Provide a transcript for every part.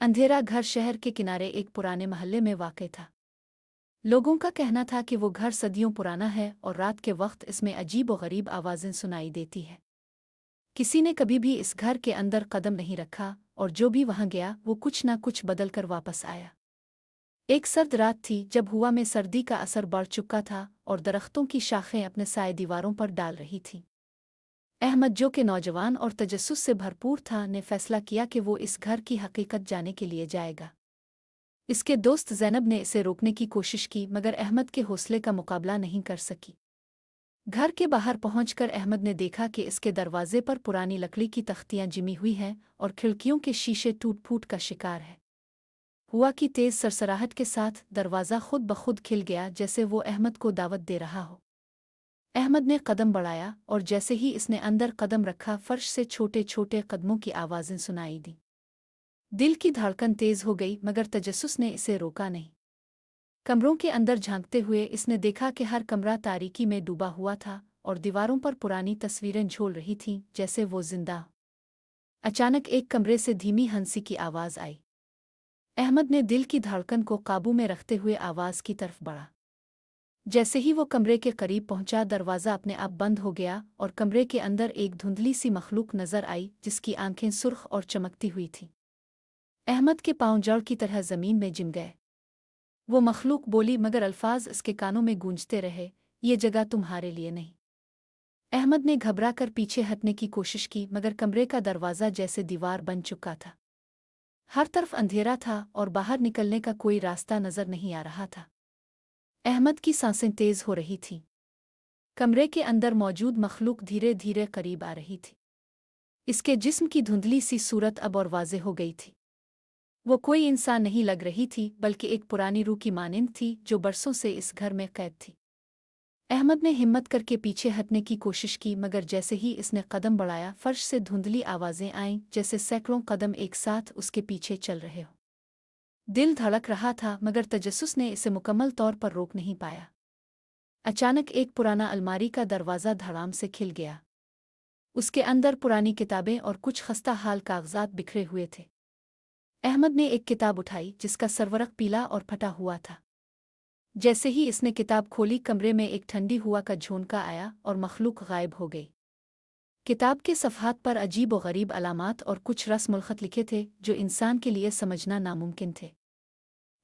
अंधेरा घर शहर के किनारे एक पुराने महल्ले में वाक़ था। लोगों का कहना था कि वो घर सदियों पुराना है और रात के वक्त इसमें अजीब व गरीब आवाज़ें सुनाई देती है। किसी ने कभी भी इस घर के अंदर कदम नहीं रखा और जो भी वहां गया वो कुछ ना कुछ बदल कर वापस आया। एक सर्द रात थी जब हवा में सर्दी का असर बढ़ चुका था और दरख्तों की शाखें अपने साए दीवारों पर डाल रही थीं। अहमद, जो कि नौजवान और तजस्सुस से भरपूर था, ने फैसला किया कि वो इस घर की हकीकत जाने के लिए जाएगा। इसके दोस्त ज़ैनब ने इसे रोकने की कोशिश की मगर अहमद के हौसले का मुकाबला नहीं कर सकी। घर के बाहर पहुंचकर अहमद ने देखा कि इसके दरवाजे पर पुरानी लकड़ी की तख्तियां जिमी हुई हैं और खिड़कियों के शीशे टूट फूट का शिकार है। हुआ की तेज सरसराहट के साथ दरवाज़ा खुद ब खुद खिल गया, जैसे वो अहमद को दावत दे रहा हो। अहमद ने कदम बढ़ाया और जैसे ही इसने अंदर कदम रखा, फर्श से छोटे छोटे कदमों की आवाज़ें सुनाई दी। दिल की धड़कन तेज हो गई मगर तजस्सुस ने इसे रोका नहीं। कमरों के अंदर झांकते हुए इसने देखा कि हर कमरा तारीकी में डूबा हुआ था और दीवारों पर पुरानी तस्वीरें झूल रही थीं, जैसे वो जिंदा। अचानक एक कमरे से धीमी हंसी की आवाज़ आई। अहमद ने दिल की धड़कन को काबू में रखते हुए आवाज़ की तरफ बढ़ा। जैसे ही वो कमरे के करीब पहुंचा, दरवाज़ा अपने आप बंद हो गया और कमरे के अंदर एक धुंधली सी मखलूक नजर आई जिसकी आंखें सुर्ख और चमकती हुई थीं। अहमद के पांव जड़ की तरह जमीन में जिम गए। वो मखलूक बोली मगर अल्फाज इसके कानों में गूंजते रहे, ये जगह तुम्हारे लिए नहीं। अहमद ने घबरा कर पीछे हटने की कोशिश की मगर कमरे का दरवाज़ा जैसे दीवार बन चुका था। हर तरफ अंधेरा था और बाहर निकलने का कोई रास्ता नजर नहीं आ रहा था। अहमद की सांसें तेज हो रही थीं। कमरे के अंदर मौजूद मखलूक धीरे धीरे करीब आ रही थी। इसके जिस्म की धुंधली सी सूरत अब और वाज़ेह हो गई थी। वो कोई इंसान नहीं लग रही थी बल्कि एक पुरानी रूह की मानिंद थी जो बरसों से इस घर में कैद थी। अहमद ने हिम्मत करके पीछे हटने की कोशिश की मगर जैसे ही इसने कदम बढ़ाया, फर्श से धुंधली आवाज़ें आईं, जैसे सैकड़ों कदम एक साथ उसके पीछे चल रहे हो। दिल धड़क रहा था मगर तजस्सुस ने इसे मुकम्मल तौर पर रोक नहीं पाया। अचानक एक पुराना अलमारी का दरवाज़ा धड़ाम से खिल गया। उसके अंदर पुरानी किताबें और कुछ खस्ता हाल कागजात बिखरे हुए थे। अहमद ने एक किताब उठाई जिसका सरवरक पीला और फटा हुआ था। जैसे ही इसने किताब खोली, कमरे में एक ठंडी हवा का झोंका आया और मखलूक गायब हो गई। किताब के सफ़हात पर अजीब व गरीब अलामात और कुछ रस्मुल ख़त लिखे थे जो इंसान के लिए समझना नामुमकिन थे।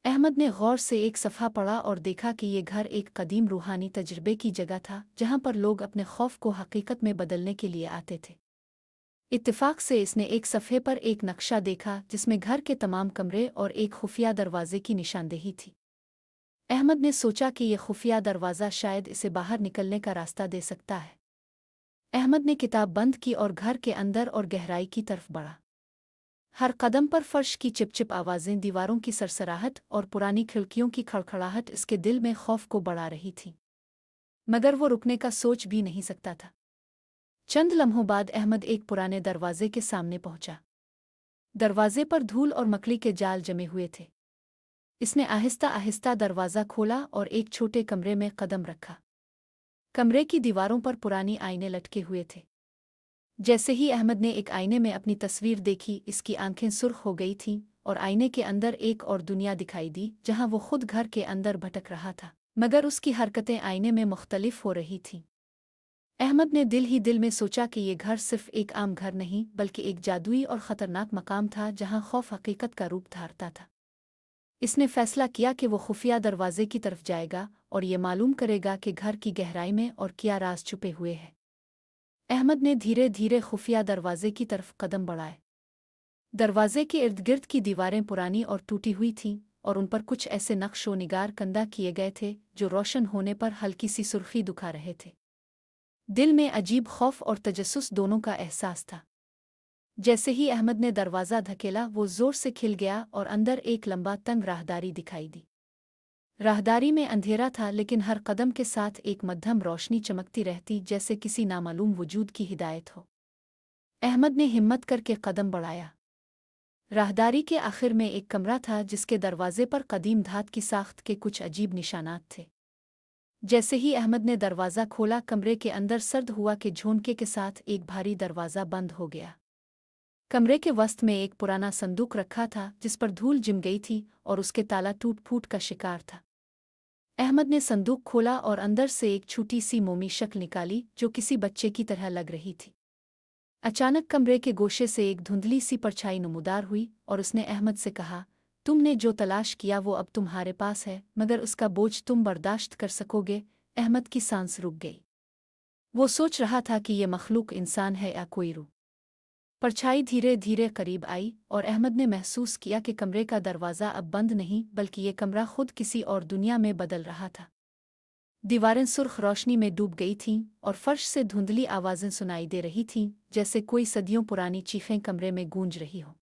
अहमद ने गौर से एक सफ़हा पढ़ा और देखा कि ये घर एक कदीम रूहानी तजर्बे की जगह था जहाँ पर लोग अपने खौफ को हकीकत में बदलने के लिए आते थे। इत्तेफाक से इसने एक सफ़े पर एक नक्शा देखा जिसमें घर के तमाम कमरे और एक खुफिया दरवाजे की निशानदेही थी। अहमद ने सोचा कि यह खुफिया दरवाज़ा शायद इसे बाहर निकलने का रास्ता दे सकता है। अहमद ने किताब बंद की और घर के अंदर और गहराई की तरफ बढ़ा। हर कदम पर फर्श की चिपचिप आवाज़ें, दीवारों की सरसराहट और पुरानी खिड़कियों की खड़खड़ाहट इसके दिल में खौफ को बढ़ा रही थी। मगर वो रुकने का सोच भी नहीं सकता था। चंद लम्हों बाद अहमद एक पुराने दरवाजे के सामने पहुंचा। दरवाजे पर धूल और मकड़ी के जाल जमे हुए थे। इसने आहिस्ता आहिस्ता दरवाज़ा खोला और एक छोटे कमरे में कदम रखा। कमरे की दीवारों पर पुरानी आईने लटके हुए थे। जैसे ही अहमद ने एक आईने में अपनी तस्वीर देखी, इसकी आंखें सुर्ख हो गई थीं और आईने के अंदर एक और दुनिया दिखाई दी जहां वो खुद घर के अंदर भटक रहा था, मगर उसकी हरकतें आईने में मुख्तलिफ हो रही थीं। अहमद ने दिल ही दिल में सोचा कि ये घर सिर्फ एक आम घर नहीं बल्कि एक जादुई और ख़तरनाक मकाम था जहां खौफ हकीकत का रूप धारता था। इसने फैसला किया कि वो खुफिया दरवाजे की तरफ जाएगा और ये मालूम करेगा कि घर की गहराई में और क्या राज छुपे हुए हैं। अहमद ने धीरे धीरे खुफिया दरवाजे की तरफ कदम बढ़ाए। दरवाजे के इर्द गिर्द की दीवारें पुरानी और टूटी हुई थीं और उन पर कुछ ऐसे नक्श व निगार कंदा किए गए थे जो रोशन होने पर हल्की सी सुर्खी दिखा रहे थे। दिल में अजीब खौफ और तजस्सुस दोनों का एहसास था। जैसे ही अहमद ने दरवाज़ा धकेला, वो ज़ोर से खिल गया और अंदर एक लंबा तंग राहदारी दिखाई दी। राहदारी में अंधेरा था लेकिन हर कदम के साथ एक मध्यम रोशनी चमकती रहती, जैसे किसी नामालूम वजूद की हिदायत हो। अहमद ने हिम्मत करके कदम बढ़ाया। राहदारी के आखिर में एक कमरा था जिसके दरवाजे पर कदीम धात की साख्त के कुछ अजीब निशानात थे। जैसे ही अहमद ने दरवाज़ा खोला, कमरे के अंदर सर्द हुआ के झोंके के साथ एक भारी दरवाज़ा बंद हो गया। कमरे के वस्त में एक पुराना संदूक रखा था जिस पर धूल जिम गई थी और उसके ताला टूट फूट का शिकार था। अहमद ने संदूक खोला और अंदर से एक छोटी सी मोमी शक्ल निकाली जो किसी बच्चे की तरह लग रही थी। अचानक कमरे के गोशे से एक धुंधली सी परछाई नमूदार हुई और उसने अहमद से कहा, तुमने जो तलाश किया वो अब तुम्हारे पास है, मगर उसका बोझ तुम बर्दाश्त कर सकोगे? अहमद की सांस रुक गई। वो सोच रहा था कि ये मखलूक इंसान है या कोई रूह। परछाई धीरे धीरे करीब आई और अहमद ने महसूस किया कि कमरे का दरवाज़ा अब बंद नहीं बल्कि ये कमरा खुद किसी और दुनिया में बदल रहा था। दीवारें सुर्ख रोशनी में डूब गई थीं और फर्श से धुंधली आवाज़ें सुनाई दे रही थीं, जैसे कोई सदियों पुरानी चीखें कमरे में गूंज रही हो।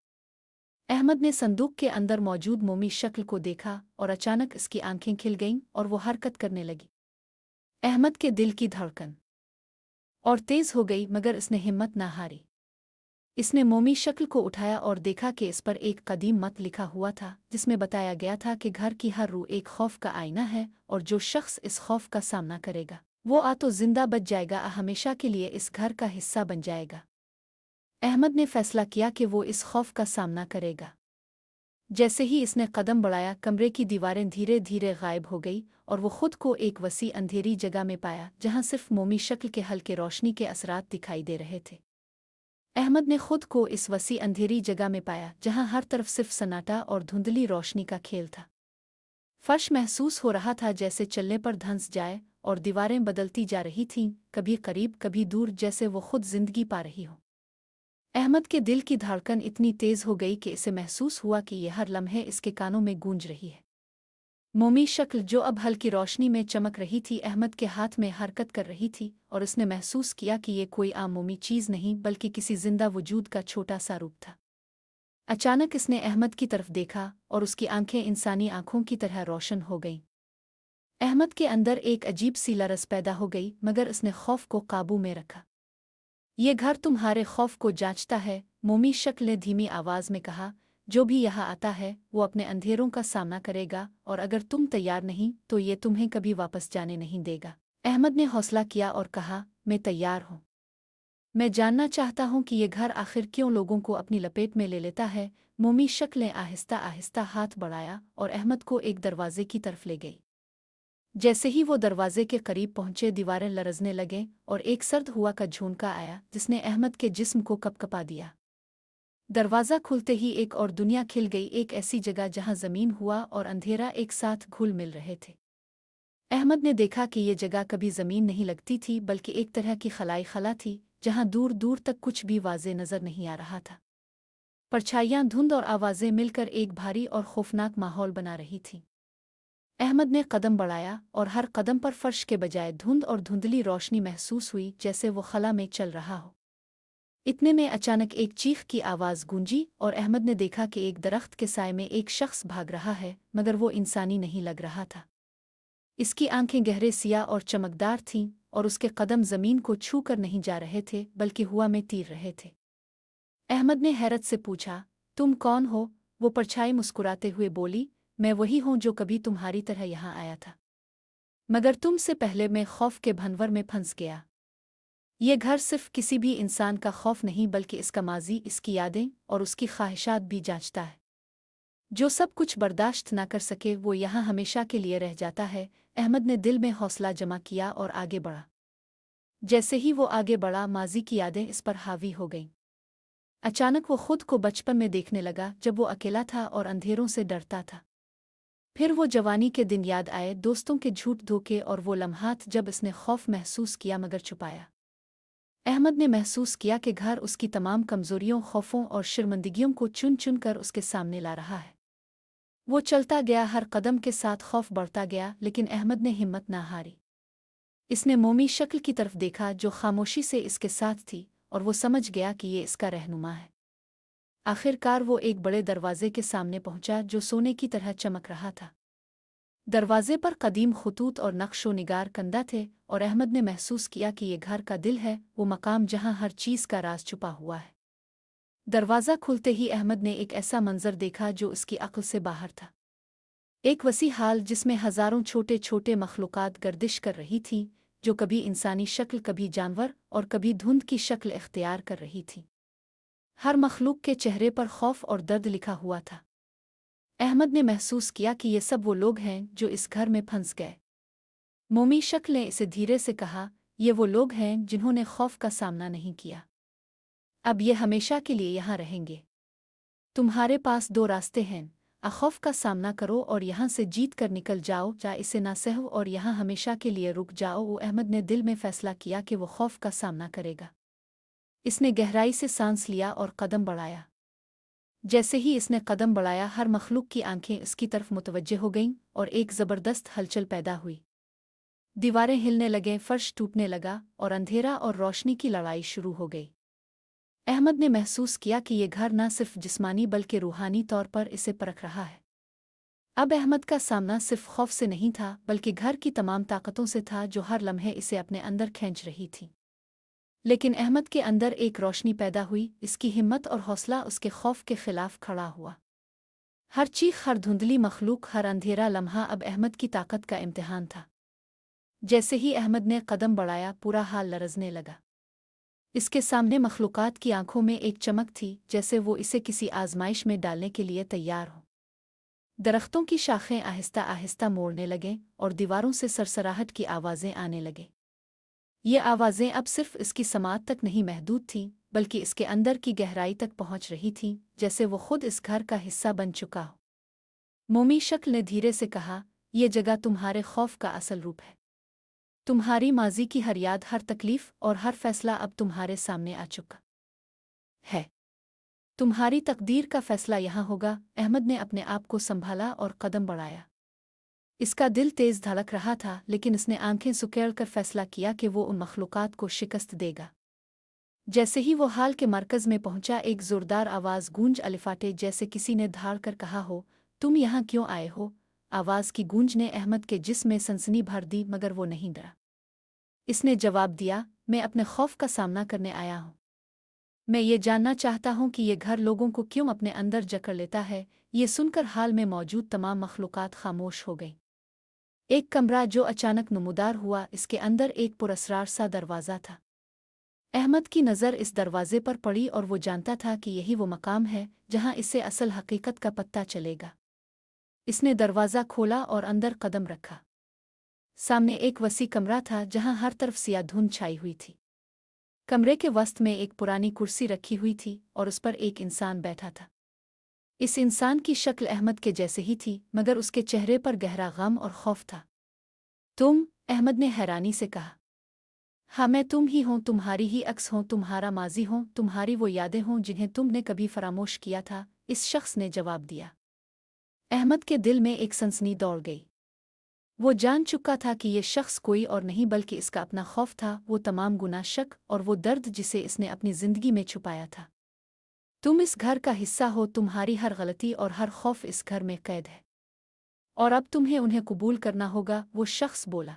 अहमद ने संदूक के अंदर मौजूद मोमी शक्ल को देखा और अचानक इसकी आंखें खिल गईं और वो हरकत करने लगी। अहमद के दिल की धड़कन और तेज हो गई, मगर इसने हिम्मत न हारी। इसने मोमी शक्ल को उठाया और देखा कि इस पर एक कदीम मत लिखा हुआ था जिसमें बताया गया था कि घर की हर रूह एक खौफ का आईना है और जो शख्स इस खौफ का सामना करेगा वो तो जिंदा बच जाएगा, हमेशा के लिए इस घर का हिस्सा बन जाएगा। अहमद ने फैसला किया कि वो इस खौफ का सामना करेगा। जैसे ही इसने कदम बढ़ाया, कमरे की दीवारें धीरे धीरे गायब हो गई और वो खुद को एक वसी अंधेरी जगह में पाया जहां सिर्फ मोमी शक्ल के हल्के रोशनी के असरात दिखाई दे रहे थे। अहमद ने खुद को इस वसी अंधेरी जगह में पाया जहां हर तरफ सिर्फ सन्नाटा और धुंधली रोशनी का खेल था। फर्श महसूस हो रहा था जैसे चलने पर धंस जाए और दीवारें बदलती जा रही थीं, कभी करीब कभी दूर, जैसे वो खुद जिंदगी पा रही हो। अहमद के दिल की धड़कन इतनी तेज हो गई कि इसे महसूस हुआ कि यह हर लम्हे इसके कानों में गूंज रही है। मोमी शक्ल जो अब हल्की रोशनी में चमक रही थी अहमद के हाथ में हरकत कर रही थी और उसने महसूस किया कि ये कोई आम मोमी चीज़ नहीं बल्कि किसी जिंदा वजूद का छोटा सा रूप था। अचानक इसने अहमद की तरफ देखा और उसकी आंखें इंसानी आंखों की तरह रोशन हो गईं। अहमद के अंदर एक अजीब सी लरज़ पैदा हो गई, मगर उसने खौफ को काबू में रखा। ये घर तुम्हारे खौफ को जांचता है, मोमी शक्ल ने धीमी आवाज़ में कहा। जो भी यहाँ आता है वो अपने अंधेरों का सामना करेगा और अगर तुम तैयार नहीं तो ये तुम्हें कभी वापस जाने नहीं देगा। अहमद ने हौसला किया और कहा, मैं तैयार हूँ। मैं जानना चाहता हूँ कि ये घर आखिर क्यों लोगों को अपनी लपेट में ले लेता है। मोमी शक्ल ने आहिस्ता आहिस्ता हाथ बढ़ाया और अहमद को एक दरवाजे की तरफ ले गई। जैसे ही वो दरवाजे के करीब पहुंचे, दीवारें लरजने लगें और एक सर्द हुआ का झोंका आया जिसने अहमद के जिस्म को कपकपा दिया। दरवाज़ा खुलते ही एक और दुनिया खिल गई, एक ऐसी जगह जहां ज़मीन हुआ और अंधेरा एक साथ घुल मिल रहे थे। अहमद ने देखा कि ये जगह कभी ज़मीन नहीं लगती थी बल्कि एक तरह की खलाई खला थी जहां दूर दूर तक कुछ भी वाज़े नज़र नहीं आ रहा था। परछाइयाँ, धुंध और आवाज़ें मिलकर एक भारी और खौफनाक माहौल बना रही थीं। अहमद ने कदम बढ़ाया और हर कदम पर फर्श के बजाय धुंध और धुंधली रोशनी महसूस हुई, जैसे वो खला में चल रहा हो। इतने में अचानक एक चीख की आवाज़ गूंजी और अहमद ने देखा कि एक दरख्त के साए में एक शख्स भाग रहा है, मगर वो इंसानी नहीं लग रहा था। इसकी आंखें गहरे सियाह और चमकदार थीं और उसके कदम ज़मीन को छू कर नहीं जा रहे थे बल्कि हवा में तीर रहे थे। अहमद ने हैरत से पूछा, तुम कौन हो? वो परछाई मुस्कुराते हुए बोली, मैं वही हूँ जो कभी तुम्हारी तरह यहाँ आया था, मगर तुमसे पहले मैं खौफ के भंवर में फंस गया। ये घर सिर्फ किसी भी इंसान का खौफ नहीं बल्कि इसका माजी, इसकी यादें और उसकी ख्वाहिशात भी जांचता है। जो सब कुछ बर्दाश्त ना कर सके वो यहाँ हमेशा के लिए रह जाता है। अहमद ने दिल में हौसला जमा किया और आगे बढ़ा। जैसे ही वो आगे बढ़ा, माजी की यादें इस पर हावी हो गईं। अचानक वो खुद को बचपन में देखने लगा जब वो अकेला था और अंधेरों से डरता था। फिर वो जवानी के दिन याद आए, दोस्तों के झूठ धोखे और वो लम्हात जब इसने खौफ महसूस किया मगर छुपाया। अहमद ने महसूस किया कि घर उसकी तमाम कमजोरियों, खौफों और शर्मिंदगियों को चुन चुन कर उसके सामने ला रहा है। वो चलता गया, हर कदम के साथ खौफ बढ़ता गया, लेकिन अहमद ने हिम्मत न हारी। इसने मोमी शक्ल की तरफ देखा जो खामोशी से इसके साथ थी और वो समझ गया कि ये इसका रहनुमा है। आखिरकार वो एक बड़े दरवाजे के सामने पहुंचा जो सोने की तरह चमक रहा था। दरवाजे पर कदीम खतूत और नक्शो निगार कंधा थे और अहमद ने महसूस किया कि ये घर का दिल है, वो मकाम जहां हर चीज़ का राज छुपा हुआ है। दरवाज़ा खुलते ही अहमद ने एक ऐसा मंजर देखा जो उसकी अक्ल से बाहर था। एक वसी हाल जिसमें हज़ारों छोटे छोटे मखलूक़ात गर्दिश कर रही थीं, जो कभी इंसानी शक्ल, कभी जानवर और कभी धुंध की शक्ल इख्तियार कर रही थीं। हर मखलूक के चेहरे पर खौफ और दर्द लिखा हुआ था। अहमद ने महसूस किया कि ये सब वो लोग हैं जो इस घर में फंस गए। मोमी शक्ल ने इसे धीरे से कहा, ये वो लोग हैं जिन्होंने खौफ का सामना नहीं किया। अब ये हमेशा के लिए यहाँ रहेंगे। तुम्हारे पास दो रास्ते हैं, खौफ का सामना करो और यहाँ से जीत कर निकल जाओ, या इसे ना सहो और यहाँ हमेशा के लिए रुक जाओ। वो अहमद ने दिल में फैसला किया कि वो खौफ का सामना करेगा। इसने गहराई से सांस लिया और कदम बढ़ाया। जैसे ही इसने कदम बढ़ाया, हर मखलूक की आंखें इसकी तरफ मुतवज्जे हो गईं और एक ज़बरदस्त हलचल पैदा हुई। दीवारें हिलने लगें, फर्श टूटने लगा और अंधेरा और रोशनी की लड़ाई शुरू हो गई। अहमद ने महसूस किया कि ये घर न सिर्फ जिस्मानी बल्कि रूहानी तौर पर इसे परख रहा है। अब अहमद का सामना सिर्फ खौफ से नहीं था, बल्कि घर की तमाम ताकतों से था जो हर लम्हे इसे अपने अंदर खींच रही थीं। लेकिन अहमद के अंदर एक रोशनी पैदा हुई, इसकी हिम्मत और हौसला उसके खौफ के खिलाफ खड़ा हुआ। हर चीख, हर धुंधली मखलूक, हर अंधेरा लम्हा अब अहमद की ताकत का इम्तिहान था। जैसे ही अहमद ने कदम बढ़ाया, पूरा हाल लरज़ने लगा। इसके सामने मखलूकात की आंखों में एक चमक थी, जैसे वो इसे किसी आजमाइश में डालने के लिए तैयार हो। दरख्तों की शाखें आहिस्ता आहिस्ता मोड़ने लगें और दीवारों से सरसराहट की आवाज़ें आने लगें। ये आवाज़ें अब सिर्फ इसकी समात तक नहीं महदूद थीं, बल्कि इसके अंदर की गहराई तक पहुंच रही थीं, जैसे वो खुद इस घर का हिस्सा बन चुका हो। मोमी शक्ल ने धीरे से कहा, यह जगह तुम्हारे खौफ का असल रूप है। तुम्हारी माजी की हर याद, हर तकलीफ और हर फैसला अब तुम्हारे सामने आ चुका है। तुम्हारी तकदीर का फैसला यहाँ होगा। अहमद ने अपने आप को संभाला और कदम बढ़ाया। इसका दिल तेज धड़क रहा था, लेकिन इसने आंखें सुकेड़ कर फैसला किया कि वो उन मखलूकात को शिकस्त देगा। जैसे ही वो हाल के मरकज में पहुंचा, एक जोरदार आवाज़ गूंज अलिफाटे, जैसे किसी ने धाड़ कर कहा हो, तुम यहाँ क्यों आए हो? आवाज़ की गूंज ने अहमद के जिस्म में सनसनी भर दी, मगर वो नहीं डरा। इसने जवाब दिया, मैं अपने खौफ का सामना करने आया हूँ। मैं ये जानना चाहता हूँ कि ये घर लोगों को क्यों अपने अंदर जकड़ लेता है। ये सुनकर हाल में मौजूद तमाम मखलूकात खामोश हो गई। एक कमरा जो अचानक नमूदार हुआ, इसके अंदर एक पुरअसरार सा दरवाज़ा था। अहमद की नज़र इस दरवाजे पर पड़ी और वो जानता था कि यही वो मकाम है जहाँ इससे असल हकीकत का पता चलेगा। इसने दरवाज़ा खोला और अंदर कदम रखा। सामने एक वसी कमरा था जहाँ हर तरफ सियाह धुंध छाई हुई थी। कमरे के वस्त में एक पुरानी कुर्सी रखी हुई थी और उस पर एक इंसान बैठा था। इस इंसान की शक्ल अहमद के जैसे ही थी, मगर उसके चेहरे पर गहरा गम और खौफ था। तुम? अहमद ने हैरानी से कहा। हाँ, मैं तुम ही हूँ, तुम्हारी ही अक्स हूँ, तुम्हारा माजी हूँ, तुम्हारी वो यादें हों जिन्हें तुमने कभी फरामोश किया था, इस शख्स ने जवाब दिया। अहमद के दिल में एक सनसनी दौड़ गई। वो जान चुका था कि ये शख्स कोई और नहीं बल्कि इसका अपना खौफ था, वो तमाम गुनाह, शक और वो दर्द जिसे इसने अपनी जिंदगी में छुपाया था। तुम इस घर का हिस्सा हो, तुम्हारी हर गलती और हर खौफ इस घर में कैद है, और अब तुम्हें उन्हें कबूल करना होगा, वो शख्स बोला।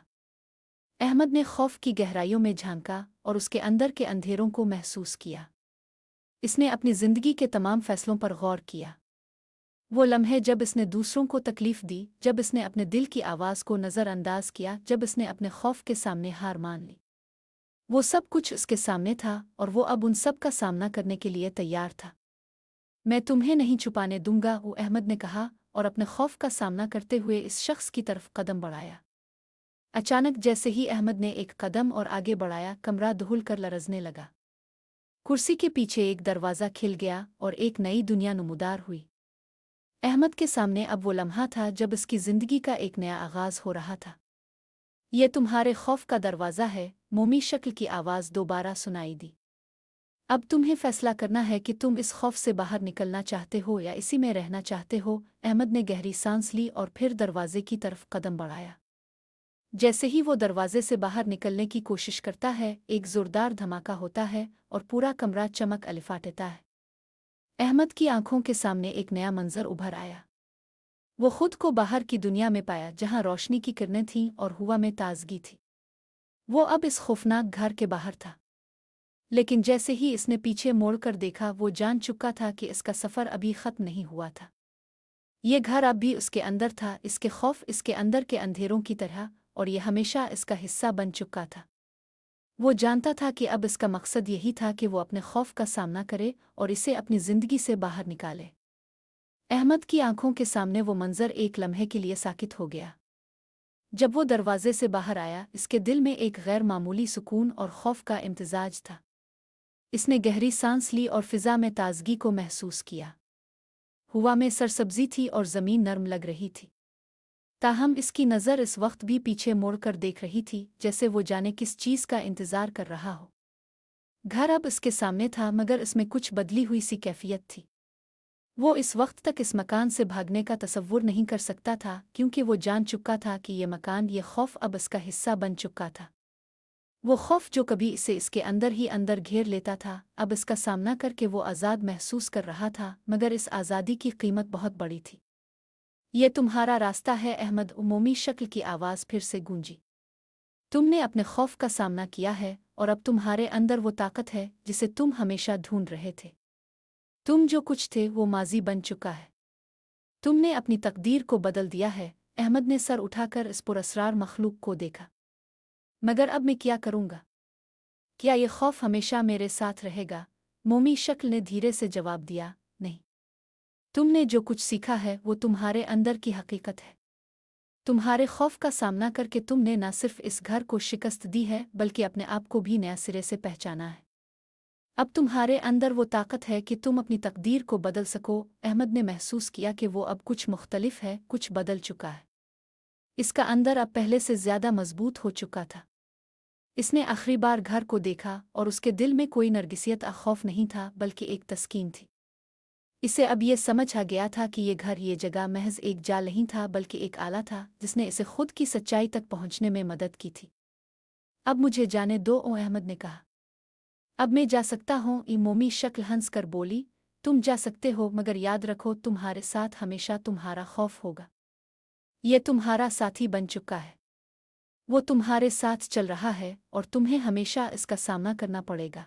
अहमद ने खौफ की गहराइयों में झांका और उसके अंदर के अंधेरों को महसूस किया। इसने अपनी जिंदगी के तमाम फैसलों पर गौर किया। वो लम्हे जब इसने दूसरों को तकलीफ दी, जब इसने अपने दिल की आवाज़ को नज़रअंदाज किया, जब इसने अपने खौफ के सामने हार मान ली। वो सब कुछ उसके सामने था और वो अब उन सब का सामना करने के लिए तैयार था। मैं तुम्हें नहीं छुपाने दूंगा, वो अहमद ने कहा और अपने खौफ का सामना करते हुए इस शख्स की तरफ कदम बढ़ाया। अचानक जैसे ही अहमद ने एक कदम और आगे बढ़ाया, कमरा दहुल कर लरजने लगा। कुर्सी के पीछे एक दरवाज़ा खिल गया और एक नई दुनिया नमूदार हुई। अहमद के सामने अब वो लम्हा था जब इसकी ज़िंदगी का एक नया आगाज़ हो रहा था। ये तुम्हारे खौफ का दरवाज़ा है, मोमी शक्ल की आवाज़ दोबारा सुनाई दी। अब तुम्हें फैसला करना है कि तुम इस खौफ से बाहर निकलना चाहते हो या इसी में रहना चाहते हो। अहमद ने गहरी सांस ली और फिर दरवाजे की तरफ कदम बढ़ाया। जैसे ही वो दरवाजे से बाहर निकलने की कोशिश करता है, एक जोरदार धमाका होता है और पूरा कमरा चमक अलिफाटता है। अहमद की आंखों के सामने एक नया मंजर उभर आया। वो खुद को बाहर की दुनिया में पाया, जहां रोशनी की किरणें थीं और हवा में ताजगी थी। वो अब इस खौफनाक घर के बाहर था, लेकिन जैसे ही इसने पीछे मोड़कर देखा, वो जान चुका था कि इसका सफ़र अभी ख़त्म नहीं हुआ था। ये घर अब भी उसके अंदर था, इसके खौफ इसके अंदर के अंधेरों की तरह, और ये हमेशा इसका हिस्सा बन चुका था। वो जानता था कि अब इसका मकसद यही था कि वो अपने खौफ का सामना करे और इसे अपनी जिंदगी से बाहर निकाले। अहमद की आंखों के सामने वो मंजर एक लम्हे के लिए साकित हो गया। जब वो दरवाजे से बाहर आया, इसके दिल में एक गैर मामूली सुकून और खौफ का इम्तिजाज था। इसने गहरी सांस ली और फिजा में ताजगी को महसूस किया। हवा में सरसब्जी थी और ज़मीन नर्म लग रही थी। ताहम इसकी नज़र इस वक्त भी पीछे मोड़कर देख रही थी, जैसे वो जाने किस चीज़ का इंतज़ार कर रहा हो। घर अब इसके सामने था, मगर इसमें कुछ बदली हुई सी कैफियत थी। वो इस वक्त तक इस मकान से भागने का तसव्वुर नहीं कर सकता था, क्योंकि वो जान चुका था कि ये मकान, ये खौफ अब इसका हिस्सा बन चुका था। वो खौफ जो कभी इसे इसके अंदर ही अंदर घेर लेता था, अब इसका सामना करके वो आज़ाद महसूस कर रहा था, मगर इस आज़ादी की कीमत बहुत बड़ी थी। ये तुम्हारा रास्ता है अहमद, उमूमी शक्ल की आवाज़ फिर से गूंजी। तुमने अपने खौफ का सामना किया है और अब तुम्हारे अंदर वो ताकत है जिसे तुम हमेशा ढूंढ रहे थे। तुम जो कुछ थे वो माजी बन चुका है। तुमने अपनी तकदीर को बदल दिया है। अहमद ने सर उठाकर इस पुरअसरार मखलूक को देखा। मगर अब मैं क्या करूँगा? क्या ये खौफ हमेशा मेरे साथ रहेगा? मोमी शक्ल ने धीरे से जवाब दिया, नहीं। तुमने जो कुछ सीखा है वो तुम्हारे अंदर की हकीकत है। तुम्हारे खौफ का सामना करके तुमने न सिर्फ इस घर को शिकस्त दी है, बल्कि अपने आप को भी नया सिरे से पहचाना है। अब तुम्हारे अंदर वो ताकत है कि तुम अपनी तकदीर को बदल सको। अहमद ने महसूस किया कि वो अब कुछ मुख्तलिफ है, कुछ बदल चुका है। इसका अंदर अब पहले से ज्यादा मजबूत हो चुका था। इसने आखिरी बार घर को देखा और उसके दिल में कोई नरगिसियत या खौफ नहीं था, बल्कि एक तस्कीन थी। इसे अब ये समझ आ गया था कि ये घर, ये जगह महज एक जाल नहीं था, बल्कि एक आला था जिसने इसे खुद की सच्चाई तक पहुंचने में मदद की थी। अब मुझे जाने दो, अहमद ने कहा। अब मैं जा सकता हूँ? मोमी शक्ल हंस कर बोली। तुम जा सकते हो, मगर याद रखो तुम्हारे साथ हमेशा तुम्हारा खौफ होगा। ये तुम्हारा साथी बन चुका है। वो तुम्हारे साथ चल रहा है और तुम्हें हमेशा इसका सामना करना पड़ेगा।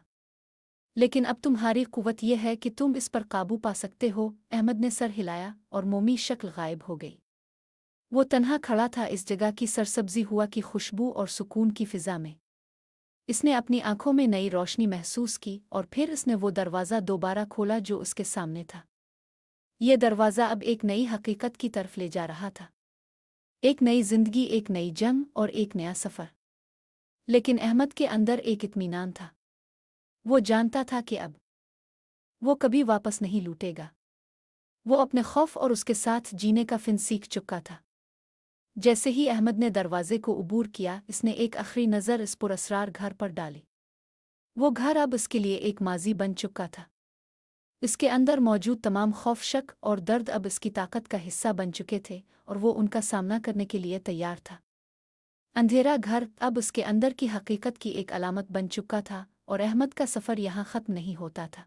लेकिन अब तुम्हारी कुव्वत यह है कि तुम इस पर काबू पा सकते हो। अहमद ने सर हिलाया और मोमी शक्ल गायब हो गई। वो तन्हा खड़ा था इस जगह की सरसब्जी हुआ की खुशबू और सुकून की फिजा में। इसने अपनी आंखों में नई रोशनी महसूस की और फिर इसने वो दरवाज़ा दोबारा खोला जो उसके सामने था। ये दरवाज़ा अब एक नई हकीकत की तरफ ले जा रहा था। एक नई जिंदगी, एक नई जंग और एक नया सफ़र। लेकिन अहमद के अंदर एक इत्मीनान था। वो जानता था कि अब वो कभी वापस नहीं लूटेगा। वो अपने खौफ और उसके साथ जीने का फिन सीख चुका था। जैसे ही अहमद ने दरवाजे को उबूर किया, इसने एक आखिरी नज़र इस पुरअसरार घर पर डाली। वो घर अब इसके लिए एक माजी बन चुका था। इसके अंदर मौजूद तमाम खौफ, शक और दर्द अब इसकी ताकत का हिस्सा बन चुके थे और वो उनका सामना करने के लिए तैयार था। अंधेरा घर अब उसके अंदर की हकीकत की एक अलामत बन चुका था और अहमद का सफ़र यहाँ ख़त्म नहीं होता था।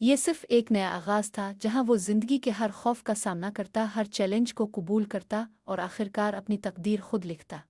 ये सिर्फ एक नया आगाज़ था, जहाँ वो ज़िंदगी के हर खौफ का सामना करता, हर चैलेंज को कबूल करता और आखिरकार अपनी तकदीर खुद लिखता।